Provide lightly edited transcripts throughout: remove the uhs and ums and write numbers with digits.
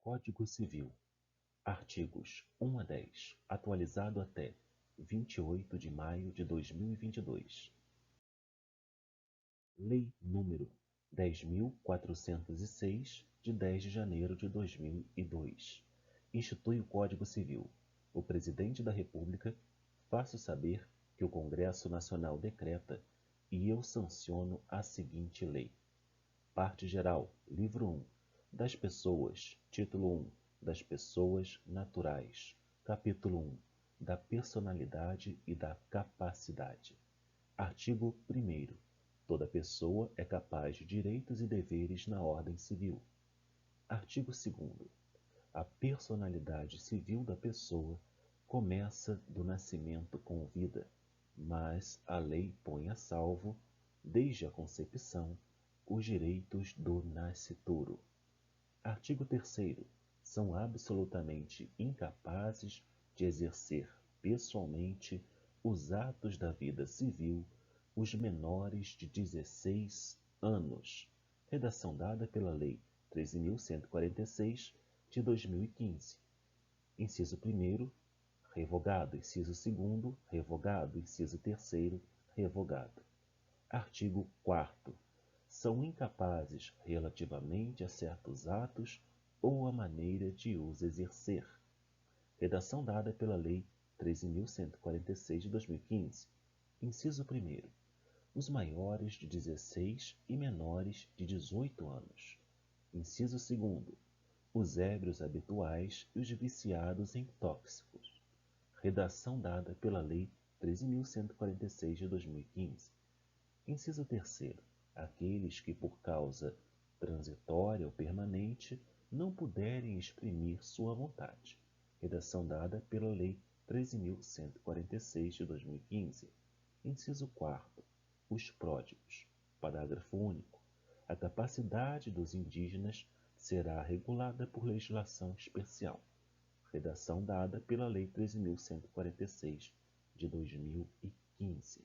Código Civil. Artigos 1 a 10, atualizado até 28 de maio de 2022. Lei nº 10.406, de 10 de janeiro de 2002. Institui o Código Civil. O Presidente da República faço saber que o Congresso Nacional decreta e eu sanciono a seguinte lei. Parte geral, livro 1, das pessoas, título 1, das pessoas naturais, capítulo 1, da personalidade e da capacidade. Artigo 1º. Toda pessoa é capaz de direitos e deveres na ordem civil. Artigo 2º. A personalidade civil da pessoa começa do nascimento com vida, mas a lei põe a salvo, desde a concepção, os direitos do nascituro. Artigo 3º. São absolutamente incapazes de exercer pessoalmente os atos da vida civil os menores de 16 anos. Redação dada pela Lei 13.146, de 2015. Inciso 1º, revogado. Inciso 2º, revogado. Inciso 3º, revogado. Artigo 4º. São incapazes relativamente a certos atos ou a maneira de os exercer. Redação dada pela Lei 13.146 de 2015. Inciso 1º. Os maiores de 16 e menores de 18 anos. Inciso 2º. Os ébrios habituais e os viciados em tóxicos. Redação dada pela Lei 13.146 de 2015. Inciso 3º. Aqueles que, por causa transitória ou permanente, não puderem exprimir sua vontade. Redação dada pela Lei 13.146 de 2015. Inciso 4º. Os pródigos. Parágrafo único. A capacidade dos indígenas será regulada por legislação especial. Redação dada pela Lei 13.146 de 2015.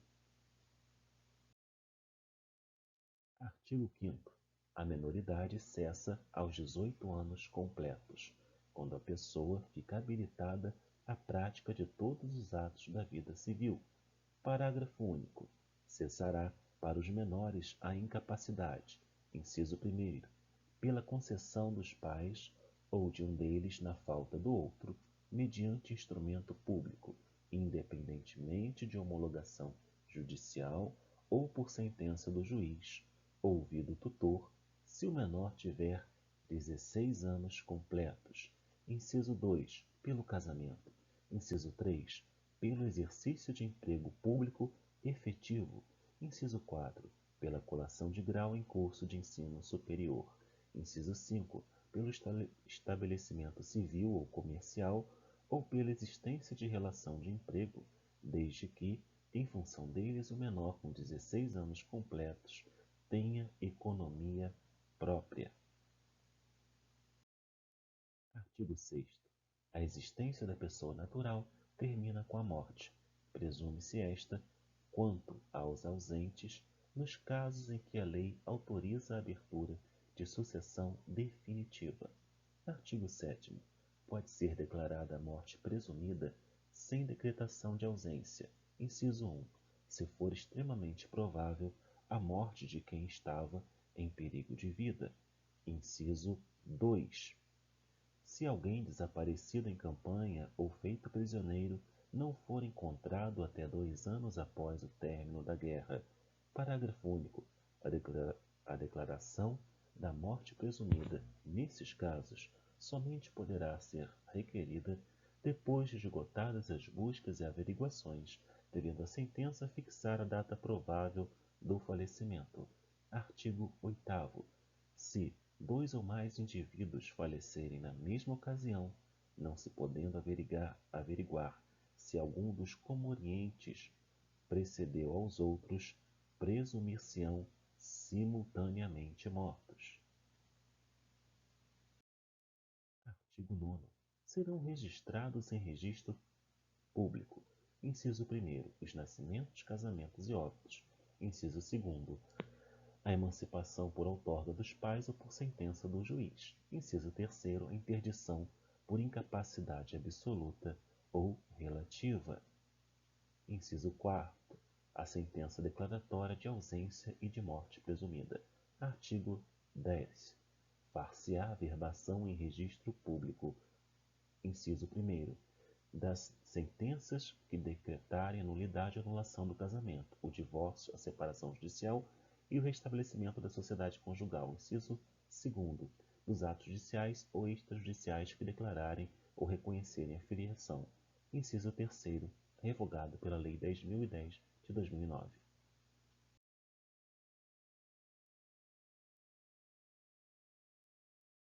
Artigo 5º. A menoridade cessa aos 18 anos completos, quando a pessoa fica habilitada à prática de todos os atos da vida civil. Parágrafo único. Cessará para os menores a incapacidade, inciso 1º, pela concessão dos pais ou de um deles na falta do outro, mediante instrumento público, independentemente de homologação judicial ou por sentença do juiz, ouvido o tutor, se o menor tiver 16 anos completos. Inciso 2, pelo casamento. Inciso 3, pelo exercício de emprego público efetivo. Inciso 4, pela colação de grau em curso de ensino superior. Inciso 5, pelo estabelecimento civil ou comercial ou pela existência de relação de emprego, desde que, em função deles, o menor com 16 anos completos tenha economia própria. Artigo 6º. A existência da pessoa natural termina com a morte. Presume-se esta, quanto aos ausentes, nos casos em que a lei autoriza a abertura de sucessão definitiva. Artigo 7º. Pode ser declarada a morte presumida sem decretação de ausência. Inciso 1. Se for extremamente provável a morte de quem estava em perigo de vida. Inciso 2. Se alguém desaparecido em campanha ou feito prisioneiro não for encontrado até 2 anos após o término da guerra. Parágrafo único. A declaração da morte presumida, nesses casos, somente poderá ser requerida depois de esgotadas as buscas e averiguações, devendo a sentença fixar a data provável do falecimento. Artigo 8º. Se 2 ou mais indivíduos falecerem na mesma ocasião, não se podendo averiguar se algum dos comorientes precedeu aos outros, presumir-se-ão simultaneamente mortos. Artigo 9º. Serão registrados em registro público. Inciso 1º. Os nascimentos, casamentos e óbitos. Inciso 2º. a emancipação por outorga dos pais ou por sentença do juiz. Inciso 3º, a interdição por incapacidade absoluta ou relativa. Inciso 4º, a sentença declaratória de ausência e de morte presumida. Artigo 10. Far-se-á verbação em registro público. Inciso 1º, das sentenças que decretarem a nulidade ou anulação do casamento, o divórcio, a separação judicial e o restabelecimento da sociedade conjugal. Inciso 2º, dos atos judiciais ou extrajudiciais que declararem ou reconhecerem a filiação. Inciso 3º, revogado pela Lei 10.010 de 2009.